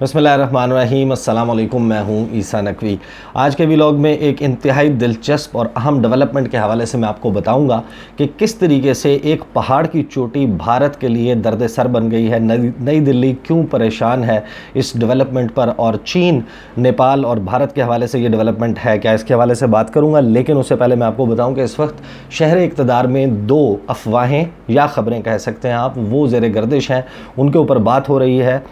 बिस्मिल्लाहिर्रहमानिर्रहीम, अस्सलाम वालेकुम। मैं हूं ईसा नकवी। आज के व्लॉग में एक इंतहाई दिलचस्प और अहम डेवलपमेंट के हवाले से मैं आपको बताऊंगा कि किस तरीके से एक पहाड़ की चोटी भारत के लिए दर्द सर बन गई है। नई दिल्ली क्यों परेशान है इस डेवलपमेंट पर, और चीन, नेपाल और भारत के हवाले से ये डेवलपमेंट है क्या, इसके हवाले से बात करूँगा। लेकिन उससे पहले मैं आपको बताऊँ कि इस वक्त शहर इक़्तिदार में दो अफवाहें या ख़बरें कह सकते हैं आप, वो ज़ेर गर्दिश हैं, उनके ऊपर बात हो रही है।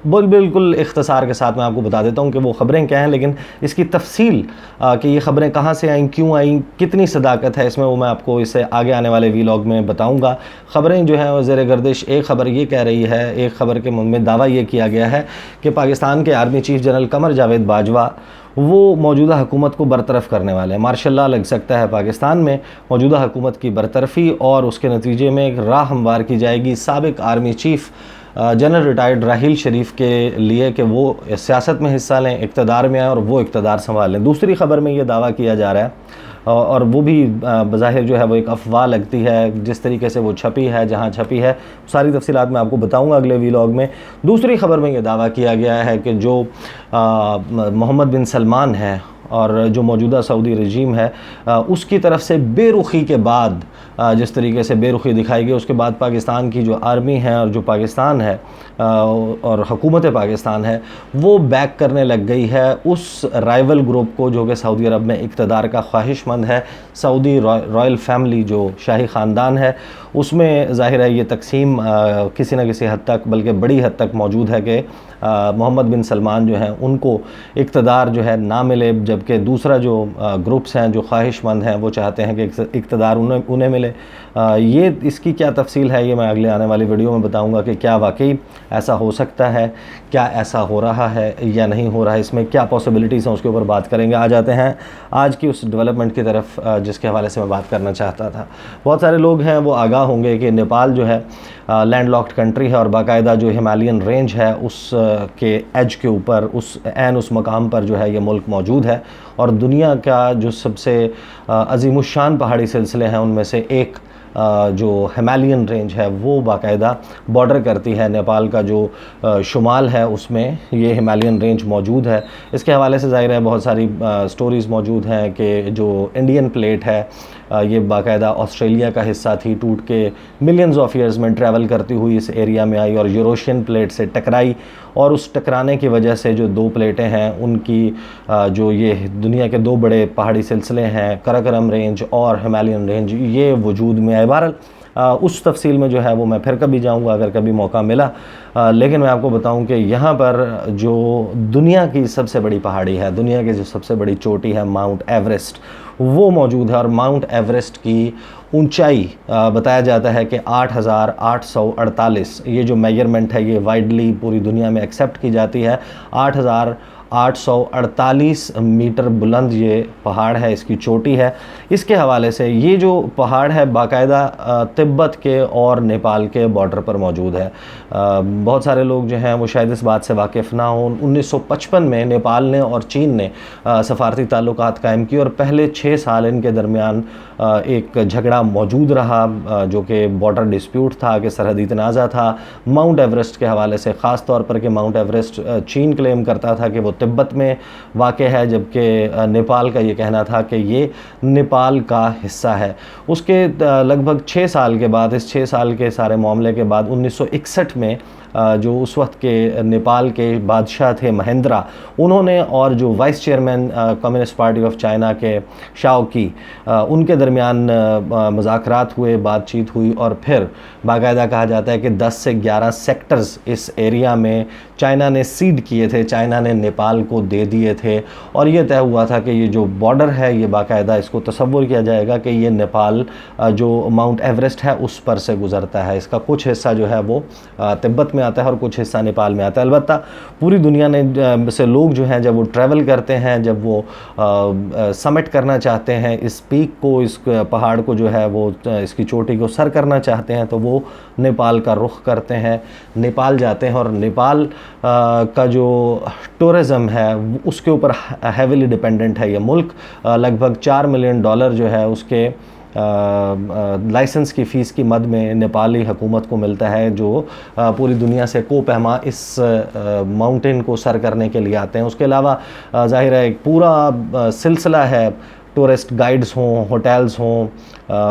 बिल्कुल इख्तिसार के साथ मैं आपको बता देता हूँ कि वो ख़बरें क्या हैं, लेकिन इसकी तफसील कि ये ख़बरें कहाँ से आईं, क्यों आईं, कितनी सदाकत है इसमें, वो मैं आपको इससे आगे आने वाले व्लॉग में बताऊँगा। ख़बरें जो हैं वो ज़ेर गर्दिश, एक ख़बर ये कह रही है, एक ख़बर के में दावा ये किया गया है कि पाकिस्तान के आर्मी चीफ़ जनरल क़मर जावेद बाजवा वो मौजूदा हुकूमत को बरतरफ करने वाले हैं। मार्शल लॉ लग सकता है पाकिस्तान में, मौजूदा हुकूमत की बरतरफ़ी, और उसके नतीजे में एक राह हमवार की जाएगी साबिक़ आर्मी चीफ़ जनरल रिटायर्ड राहील शरीफ के लिए कि वो सियासत में हिस्सा लें, इक़्तिदार में आएँ और वो इक़्तिदार संभालें। दूसरी ख़बर में ये दावा किया जा रहा है, और वो भी बज़ाहिर जो है वो एक अफवाह लगती है, जिस तरीके से वो छपी है, जहाँ छपी है, सारी तफसीलात मैं आपको बताऊंगा अगले व्लॉग में। दूसरी ख़बर में ये दावा किया गया है कि जो मोहम्मद बिन सलमान है और जो मौजूदा सऊदी रजीम है, उसकी तरफ से बेरुखी के बाद, जिस तरीके से बेरुखी दिखाई गई, उसके बाद पाकिस्तान की जो आर्मी है और जो पाकिस्तान है और हुकूमत पाकिस्तान है, वो बैक करने लग गई है उस राइवल ग्रुप को जो कि सऊदी अरब में इक़्तिदार का ख्वाहिशमंद है। सऊदी रॉयल फैमिली जो शाही ख़ानदान है, उसमें ज़ाहिर है ये तकसीम किसी न किसी हद तक, बल्कि बड़ी हद तक मौजूद है कि मोहम्मद बिन सलमान जो हैं उनको इक़्तिदार जो है ना मिले, जबकि दूसरा जो ग्रुप्स हैं जो ख्वाहिशमंद हैं वो चाहते हैं कि इक़्तिदार उन्हें मिले। ये इसकी क्या तफसील है ये मैं अगले आने वाली वीडियो में बताऊंगा कि क्या वाकई ऐसा हो सकता है, क्या ऐसा हो रहा है या नहीं हो रहा है, इसमें क्या पॉसिबिलिटीज़ हैं, उसके ऊपर बात करेंगे। आ जाते हैं आज की उस डेवलपमेंट की तरफ जिसके हवाले से मैं बात करना चाहता था। बहुत सारे लोग हैं वो आगाह होंगे कि नेपाल जो है लैंड लॉक्ड कंट्री है और बाकायदा जो हिमालयन रेंज है उस के एज के ऊपर, उस मकाम पर जो है ये मुल्क मौजूद है, और दुनिया का जो सबसे अज़ीमुश्शान पहाड़ी सिलसिले हैं उनमें से एक जो हिमालयन रेंज है वो बाकायदा बॉर्डर करती है नेपाल का जो शुमाल है, उसमें ये हिमालयन रेंज मौजूद है। इसके हवाले से ज़ाहिर है बहुत सारी स्टोरीज़ मौजूद हैं कि जो इंडियन प्लेट है ये बाकायदा ऑस्ट्रेलिया का हिस्सा थी, टूट के मिलियंस ऑफ ईयर्स में ट्रैवल करती हुई इस एरिया में आई और यूरोशियन प्लेट से टकराई, और उस टकराने की वजह से जो दो प्लेटें हैं उनकी जो ये दुनिया के दो बड़े पहाड़ी सिलसिले हैं, कराकोरम रेंज और हिमालयन रेंज, ये वजूद में आए। बहरहाल उस तफसील में जो है वो मैं फिर कभी जाऊंगा अगर कभी मौका मिला। लेकिन मैं आपको बताऊं कि यहाँ पर जो दुनिया की सबसे बड़ी पहाड़ी है, दुनिया की जो सबसे बड़ी चोटी है माउंट एवरेस्ट, वो मौजूद है। और माउंट एवरेस्ट की ऊंचाई बताया जाता है कि 8,848, ये जो मेजरमेंट है ये वाइडली पूरी दुनिया में एक्सेप्ट की जाती है। 8,848 मीटर बुलंद ये पहाड़ है, इसकी चोटी है। इसके हवाले से ये जो पहाड़ है बाकायदा तिब्बत के और नेपाल के बॉर्डर पर मौजूद है। बहुत सारे लोग जो हैं वो शायद इस बात से वाकिफ़ ना हों। 1955 में नेपाल ने और चीन ने सफारती ताल्लुकात कायम किए और पहले 6 साल इनके दरमियान एक झगड़ा मौजूद रहा जो कि बॉर्डर डिस्प्यूट था, कि सरहदी तनाज़ा था माउंट एवरेस्ट के हवाले से, ख़ास तौर पर कि माउंट एवरेस्ट चीन क्लेम करता था कि वो तिब्बत में वाक़ है, जबकि नेपाल का ये कहना था कि ये नेपाल का हिस्सा है। उसके लगभग 6 साल के बाद, इस 6 साल के सारे मामले के बाद 1961 में जो उस वक्त के नेपाल के बादशाह थे महेंद्रा, उन्होंने और जो vice chairman communist party of China के शाओ की, उनके दरमियान मुज़ाकरात हुए, बातचीत हुई, और फिर बाकायदा कहा जाता है कि 10 से 11 सेक्टर्स इस एरिया में चाइना ने सीड किए थे, चाइना ने नेपाल को दे दिए थे, और ये तय हुआ था कि ये जो बॉर्डर है ये बाकायदा इसको तसव्वुर किया जाएगा कि ये नेपाल जो माउंट एवरेस्ट है उस पर से गुज़रता है। इसका कुछ हिस्सा जो है वो तिब्बत में आता है और कुछ हिस्सा नेपाल में आता है। अलबत्ता पूरी दुनिया ने से लोग जो हैं जब वो ट्रैवल करते हैं, जब वो समिट करना चाहते हैं इस पीक को, इस पहाड़ को जो है वो इसकी चोटी को सर करना चाहते हैं, तो वो नेपाल का रुख करते हैं, नेपाल जाते हैं। और नेपाल का जो टूरिज़म है उसके ऊपर हैविली डिपेंडेंट है ये मुल्क। लगभग $4 मिलियन जो है उसके लाइसेंस की फ़ीस की मद में नेपाली हुकूमत को मिलता है, जो पूरी दुनिया से कोपहमा इस माउंटेन को सर करने के लिए आते हैं। उसके अलावा ज़ाहिर है एक पूरा सिलसिला है, टूरिस्ट गाइड्स हों, होटल्स हों,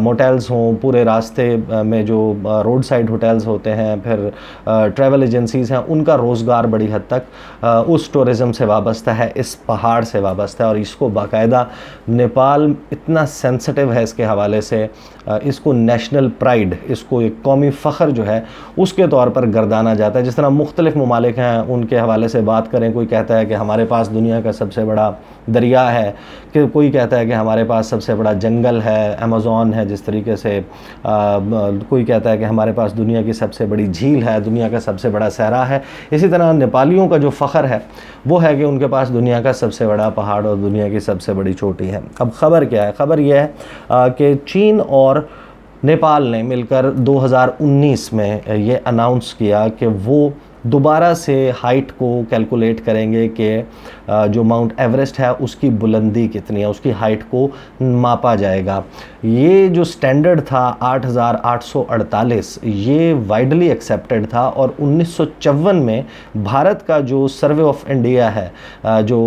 मोटेल्स हों, पूरे रास्ते में जो रोड साइड होटल्स होते हैं, फिर ट्रैवल एजेंसीज़ हैं, उनका रोज़गार बड़ी हद तक उस टूरिज़म से वाबस्ता है, इस पहाड़ से वाबस्ता है। और इसको बाकायदा नेपाल इतना सेंसिटिव है इसके हवाले से, इसको नेशनल प्राइड, इसको एक कौमी फ़ख्र जो है उसके तौर पर गर्दाना जाता है। जिस तरह मुख्तलिफ़ ममालिक हैं उनके हवाले से बात करें, कोई कहता है कि हमारे पास दुनिया का सबसे बड़ा दरिया है, कि कोई कहता है कि हमारे पास सबसे बड़ा जंगल है, अमेज़ॉन है, जिस तरीके से कोई कहता है कि हमारे पास दुनिया की सबसे बड़ी झील है, दुनिया का सबसे बड़ा सहरा है। इसी तरह नेपालियों का जो फ़ख्र है वो है कि उनके पास दुनिया का सबसे बड़ा पहाड़ और दुनिया की सबसे बड़ी चोटी है। अब ख़बर क्या है? ख़बर यह है कि चीन और नेपाल ने मिलकर 2019 में ये अनाउंस किया कि वो दोबारा से हाइट को कैलकुलेट करेंगे कि जो माउंट एवरेस्ट है उसकी बुलंदी कितनी है, उसकी हाइट को मापा जाएगा। ये जो स्टैंडर्ड था 8,848, ये वाइडली एक्सेप्टेड था। और 1954 में भारत का जो सर्वे ऑफ इंडिया है, जो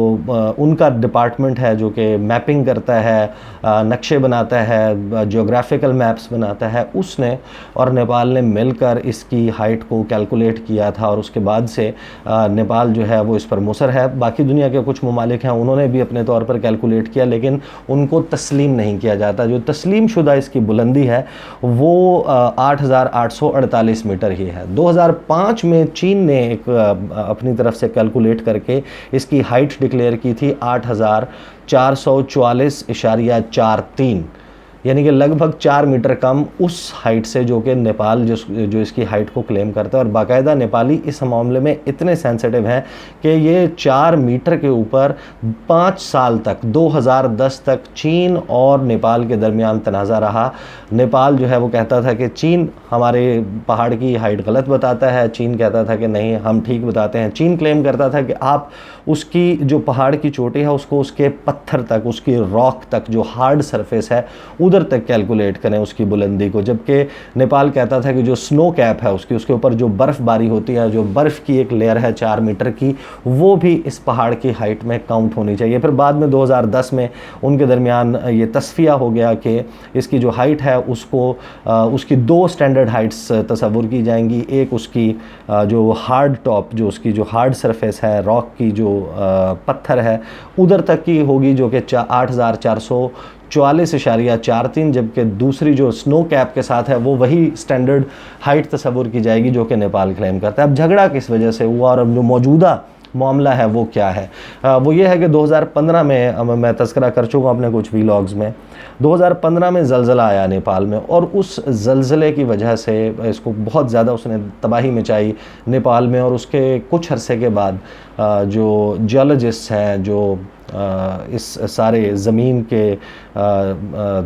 उनका डिपार्टमेंट है जो कि मैपिंग करता है, नक्शे बनाता है, जियोग्राफिकल मैप्स बनाता है, उसने और नेपाल ने मिलकर इसकी हाइट को कैलकुलेट किया था। और उसके बाद से नेपाल जो है वो इस पर मुसर है। बाकी दुनिया के कुछ ममालिक हैं उन्होंने भी अपने तौर पर कैलकुलेट किया, लेकिन उनको तस्लीम नहीं किया जाता। जो तस्लीम शुदा इसकी बुलंदी है वो 8,848 मीटर ही है। 2005 में चीन ने एक अपनी तरफ से कैलकुलेट करके इसकी हाइट डिक्लेयर की थी 8,444.43, यानी कि लगभग 4 मीटर कम उस हाइट से जो कि नेपाल जो इसकी हाइट को क्लेम करता है। और बाकायदा नेपाली इस मामले में इतने सेंसिटिव हैं कि ये 4 मीटर के ऊपर 5 साल तक 2010 तक चीन और नेपाल के दरमियान तनाज़ा रहा। नेपाल जो है वो कहता था कि चीन हमारे पहाड़ की हाइट गलत बताता है, चीन कहता था कि नहीं हम ठीक बताते हैं। चीन क्लेम करता था कि आप उसकी जो पहाड़ की चोटी है उसको उसके पत्थर तक, उसकी रॉक तक, जो हार्ड सरफेस है उधर तक कैलकुलेट करें उसकी बुलंदी को। जबकि नेपाल कहता था कि जो स्नो कैप है उसके ऊपर जो बर्फ़बारी होती है, जो बर्फ़ की एक लेयर है 4 मीटर की, वो भी इस पहाड़ की हाइट में काउंट होनी चाहिए। फिर बाद में 2010 में उनके दरमियान ये तस्फिया हो गया कि इसकी जो हाइट है उसको उसकी 2 स्टैंडर्ड हाइट्स तस्वुर की जाएंगी। एक उसकी जो हार्ड टॉप, जो उसकी जो हार्ड सरफेस है, रॉक की जो पत्थर है, उधर तक की होगी जो कि 8,444.43, जबकि दूसरी जो स्नो कैप के साथ है वो वही स्टैंडर्ड हाइट तस्वुर की जाएगी जो कि नेपाल क्लेम करता है। अब झगड़ा किस वजह से हुआ और अब जो मौजूदा मामला है वो क्या है? वो ये है कि 2015 में, मैं तज़किरा कर चुका अपने कुछ वीलॉग्स में, 2015 में ज़लज़ला आया नेपाल में, और उस ज़लज़ले की वजह से इसको बहुत ज़्यादा उसने तबाही मचाई नेपाल में। और उसके कुछ अरसे के बाद जो जियोलॉजिस्ट हैं, जो इस सारे ज़मीन के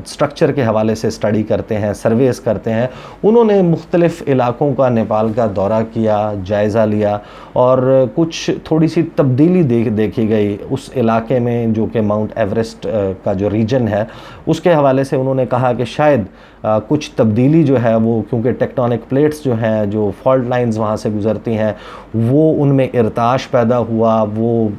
स्ट्रक्चर के हवाले से स्टडी करते हैं, सर्वेस करते हैं, उन्होंने मुख्तलिफ़ इलाक़ों का नेपाल का दौरा किया, जायज़ा लिया, और कुछ थोड़ी सी तब्दीली देखी गई उस इलाके में जो कि माउंट एवरेस्ट का जो रीजन है उसके हवाले से। उन्होंने कहा कि शायद कुछ तब्दीली जो है वो, क्योंकि टेक्टोनिक प्लेट्स जो हैं, जो फॉल्ट लाइंस वहाँ से गुज़रती हैं, वो उनमें इर्ताश पैदा हुआ, वो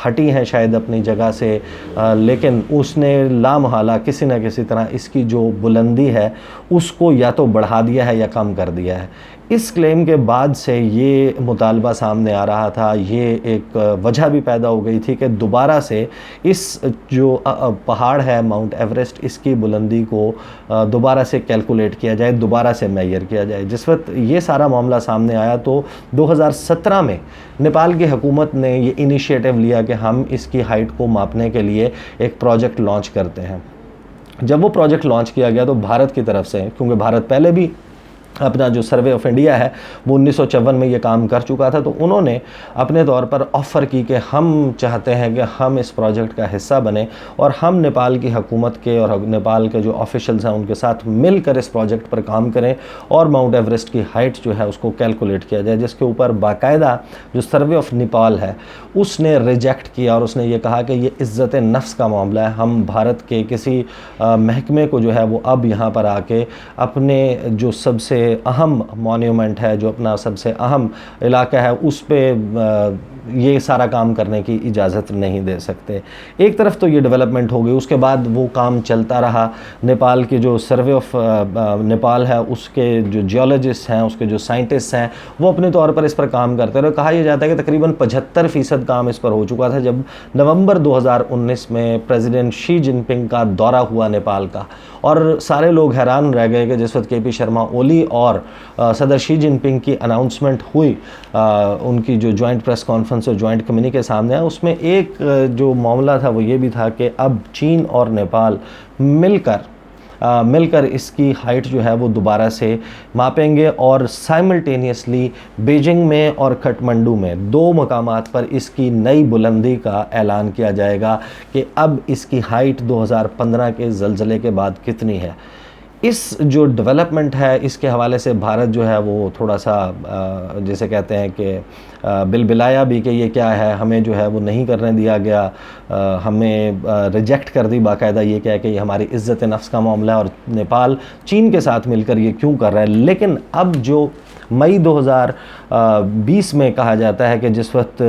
हटी हैं शायद अपनी जगह से, लेकिन उसने लामहला किसी न किसी तरह इसकी जो बुलंदी है उसको या तो बढ़ा दिया है या कम कर दिया है। इस क्लेम के बाद से ये मुतालबा सामने आ रहा था, ये एक वजह भी पैदा हो गई थी कि दोबारा से इस जो पहाड़ है माउंट एवरेस्ट, इसकी बुलंदी को दोबारा से कैलकुलेट किया जाए, दोबारा से मेजर किया जाए। जिस वक्त ये सारा मामला सामने आया तो 2017 में नेपाल की हुकूमत ने ये इनिशिएटिव लिया कि हम इसकी हाइट को मापने के लिए एक प्रोजेक्ट लॉन्च करते हैं। जब वो प्रोजेक्ट लॉन्च किया गया तो भारत की तरफ से, क्योंकि भारत पहले भी अपना जो सर्वे ऑफ इंडिया है वो 1954 में ये काम कर चुका था। तो उन्होंने अपने तौर पर ऑफ़र की कि हम चाहते हैं कि हम इस प्रोजेक्ट का हिस्सा बने और हम नेपाल की हुकूमत के और नेपाल के जो ऑफिशियल्स हैं उनके साथ मिलकर इस प्रोजेक्ट पर काम करें और माउंट एवरेस्ट की हाइट जो है उसको कैलकुलेट किया जाए, जिसके ऊपर बाकायदा जो सर्वे ऑफ नेपाल है उसने रिजेक्ट किया और उसने ये कहा कि ये इज़्ज़त नफ्स का मामला है। हम भारत के किसी महकमे को जो है वो अब यहाँ पर आके अपने जो सबसे अहम मॉन्यूमेंट है, जो अपना सबसे अहम इलाका है, उस पे ये सारा काम करने की इजाज़त नहीं दे सकते। एक तरफ तो ये डेवलपमेंट हो गई, उसके बाद वो काम चलता रहा। नेपाल की जो सर्वे ऑफ नेपाल है उसके जो जियोलॉजिस्ट हैं, उसके जो साइंटिस्ट हैं, वो अपने तौर पर इस पर काम करते रहे। कहा यह जाता है कि तकरीबन 75% काम इस पर हो चुका था जब नवंबर 2019 में प्रेसिडेंट शी जिनपिंग का दौरा हुआ नेपाल का, और सारे लोग हैरान रह गए कि जिस वक्त के पी शर्मा ओली और सदर शी जिनपिंग की अनाउंसमेंट हुई, उनकी जो जॉइंट प्रेस कॉन्फ्रेंस और जॉइंट कम्युनिके सामने आया, उसमें एक जो मामला था वो ये भी था कि अब चीन और नेपाल मिलकर इसकी हाइट जो है वो दोबारा से मापेंगे और साइमल्टेनियसली बीजिंग में और काठमांडू में 2 मकामात पर इसकी नई बुलंदी का ऐलान किया जाएगा कि अब इसकी हाइट 2015 के ज़लज़ले के बाद कितनी है। इस जो डेवलपमेंट है इसके हवाले से भारत जो है वो थोड़ा सा जैसे कहते हैं कि बिलबिलाया भी कि ये क्या है, हमें जो है वो नहीं करने दिया गया, हमें रिजेक्ट कर दी बाकायदा, ये क्या है कि ये हमारी इज़्ज़त नफ्स का मामला है और नेपाल चीन के साथ मिलकर ये क्यों कर रहा है। लेकिन अब जो मई 2020 में कहा जाता है कि जिस वक्त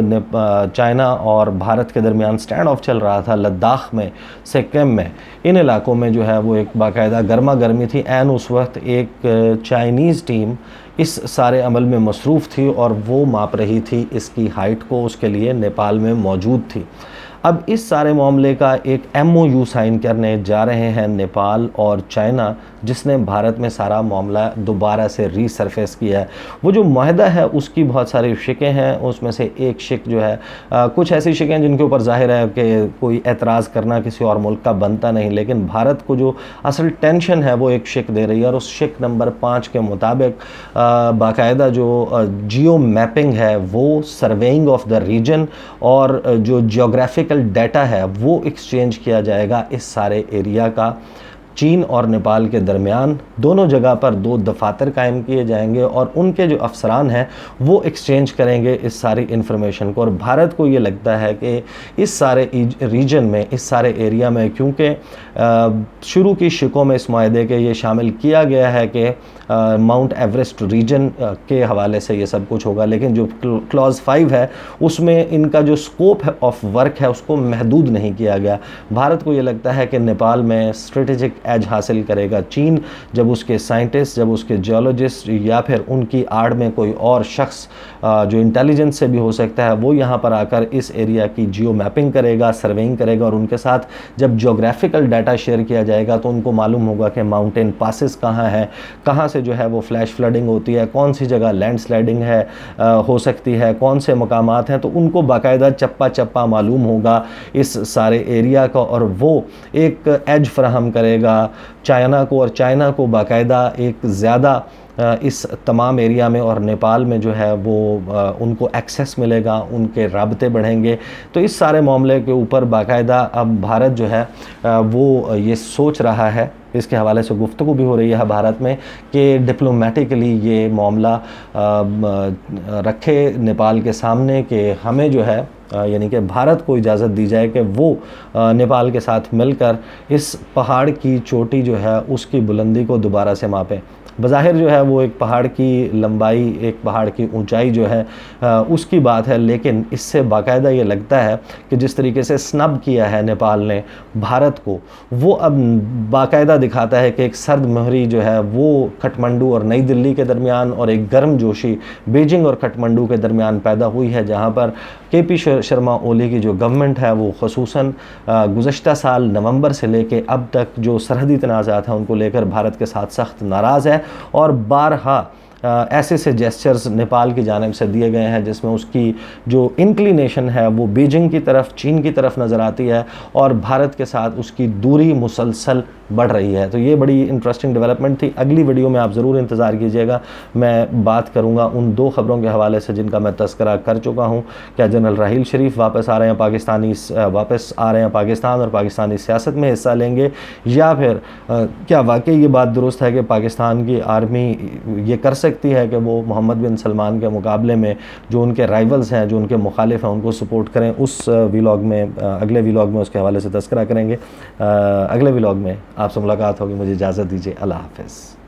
चाइना और भारत के दरमियान स्टैंड ऑफ चल रहा था लद्दाख में, सिक्किम में, इन इलाकों में जो है वो एक बाकायदा गर्मा गर्मी थी। एन उस वक्त एक चाइनीज़ टीम इस सारे अमल में मसरूफ़ थी और वो माप रही थी इसकी हाइट को, उसके लिए नेपाल में मौजूद थी। अब इस सारे मामले का एक MOU साइन करने जा रहे हैं नेपाल और चाइना, जिसने भारत में सारा मामला दोबारा से रीसरफेस किया है। वो जो माहिदा है उसकी बहुत सारी शिकें हैं, उसमें से एक शिक जो है कुछ ऐसी शिकें जिनके ऊपर जाहिर है कि कोई एतराज़ करना किसी और मुल्क का बनता नहीं, लेकिन भारत को जो असल टेंशन है वो एक शिक दे रही है और उस शिक नंबर 5 के मुताबिक बाकायदा जो जियो मैपिंग है वो सर्वेइंग ऑफ द रीजन और जो जियोग्राफिकल डाटा है वो एक्सचेंज किया जाएगा इस सारे एरिया का। चीन और नेपाल के दरमियान दोनों जगह पर 2 दफातर कायम किए जाएंगे और उनके जो अफसरान हैं वो एक्सचेंज करेंगे इस सारी इन्फॉर्मेशन को। और भारत को ये लगता है कि इस सारे रीजन में, इस सारे एरिया में, क्योंकि शुरू की शिकों में इस माहदे के ये शामिल किया गया है कि माउंट एवरेस्ट रीजन के हवाले से ये सब कुछ होगा, लेकिन जो क्लॉज 5 है उसमें इनका जो स्कोप है ऑफ वर्क है उसको महदूद नहीं किया गया। भारत को ये लगता है कि नेपाल में स्ट्रेटेजिक एज हासिल करेगा चीन जब उसके साइंटिस्ट, जब उसके जियोलॉजिस्ट या फिर उनकी आड़ में कोई और शख्स जो इंटेलिजेंस से भी हो सकता है वो यहाँ पर आकर इस एरिया की जियो मैपिंग करेगा, सर्वेइंग करेगा और उनके साथ जब जियोग्राफिकल डाटा शेयर किया जाएगा तो उनको मालूम होगा कि माउंटेन पासेस कहाँ हैं, कहाँ से जो है वो फ्लैश फ्लडिंग होती है, कौन सी जगह लैंडस्लाइडिंग है हो सकती है, कौन से मकामात हैं, तो उनको बाकायदा चप्पा चप्पा मालूम होगा इस सारे एरिया का और वो एक एज फराहम करेगा चाइना को और चाइना को बाकायदा एक ज़्यादा इस तमाम एरिया में और नेपाल में जो है वो उनको एक्सेस मिलेगा, उनके राब्ते बढ़ेंगे। तो इस सारे मामले के ऊपर बाकायदा अब भारत जो है वो ये सोच रहा है, इसके हवाले से गुफ्तगू भी हो रही है भारत में कि डिप्लोमेटिकली ये मामला रखे नेपाल के सामने कि हमें जो है यानी कि भारत को इजाज़त दी जाए कि वो नेपाल के साथ मिलकर इस पहाड़ की चोटी जो है उसकी बुलंदी को दोबारा से मापें। बज़ाहिर जो है वो एक पहाड़ की लंबाई, एक पहाड़ की ऊंचाई जो है उसकी बात है, लेकिन इससे बाकायदा ये लगता है कि जिस तरीके से स्नब किया है नेपाल ने भारत को, वो अब बाकायदा दिखाता है कि एक सर्द मोहरी जो है वो काठमांडू और नई दिल्ली के दरमियान और एक गर्म जोशी बीजिंग और काठमांडू के दरमियान पैदा हुई है, जहाँ पर के.पी. शर्मा ओली की जो गवर्नमेंट है वो ख़ुसूसन गुज़श्ता साल नवंबर से लेके अब तक जो सरहदी तनाज़ात हैं उनको लेकर भारत के साथ सख्त नाराज़ है और बारहा ऐसे से जेस्चर्स नेपाल की जानिब से दिए गए हैं जिसमें उसकी जो इंक्लिनेशन है वो बीजिंग की तरफ, चीन की तरफ नज़र आती है और भारत के साथ उसकी दूरी मुसलसल बढ़ रही है। तो ये बड़ी इंटरेस्टिंग डेवलपमेंट थी। अगली वीडियो में आप ज़रूर इंतज़ार कीजिएगा, मैं बात करूँगा उन 2 खबरों के हवाले से जिनका मैं तज़किरा कर चुका हूँ। क्या जनरल राहील शरीफ वापस आ रहे हैं पाकिस्तान और पाकिस्तानी सियासत में हिस्सा लेंगे, या फिर क्या वाकई ये बात दुरुस्त है कि पाकिस्तान की आर्मी ये कर सकती है कि वो मोहम्मद बिन सलमान के मुकाबले में जो उनके राइवल्स हैं, जो उनके मुखालिफ हैं, उनको सपोर्ट करें। उस व्लॉग में, अगले व्लॉग में उसके हवाले से तज़किरा करेंगे। अगले व्लॉग में आपसे मुलाकात होगी। मुझे इजाज़त दीजिए। अल्लाह हाफ़िज़।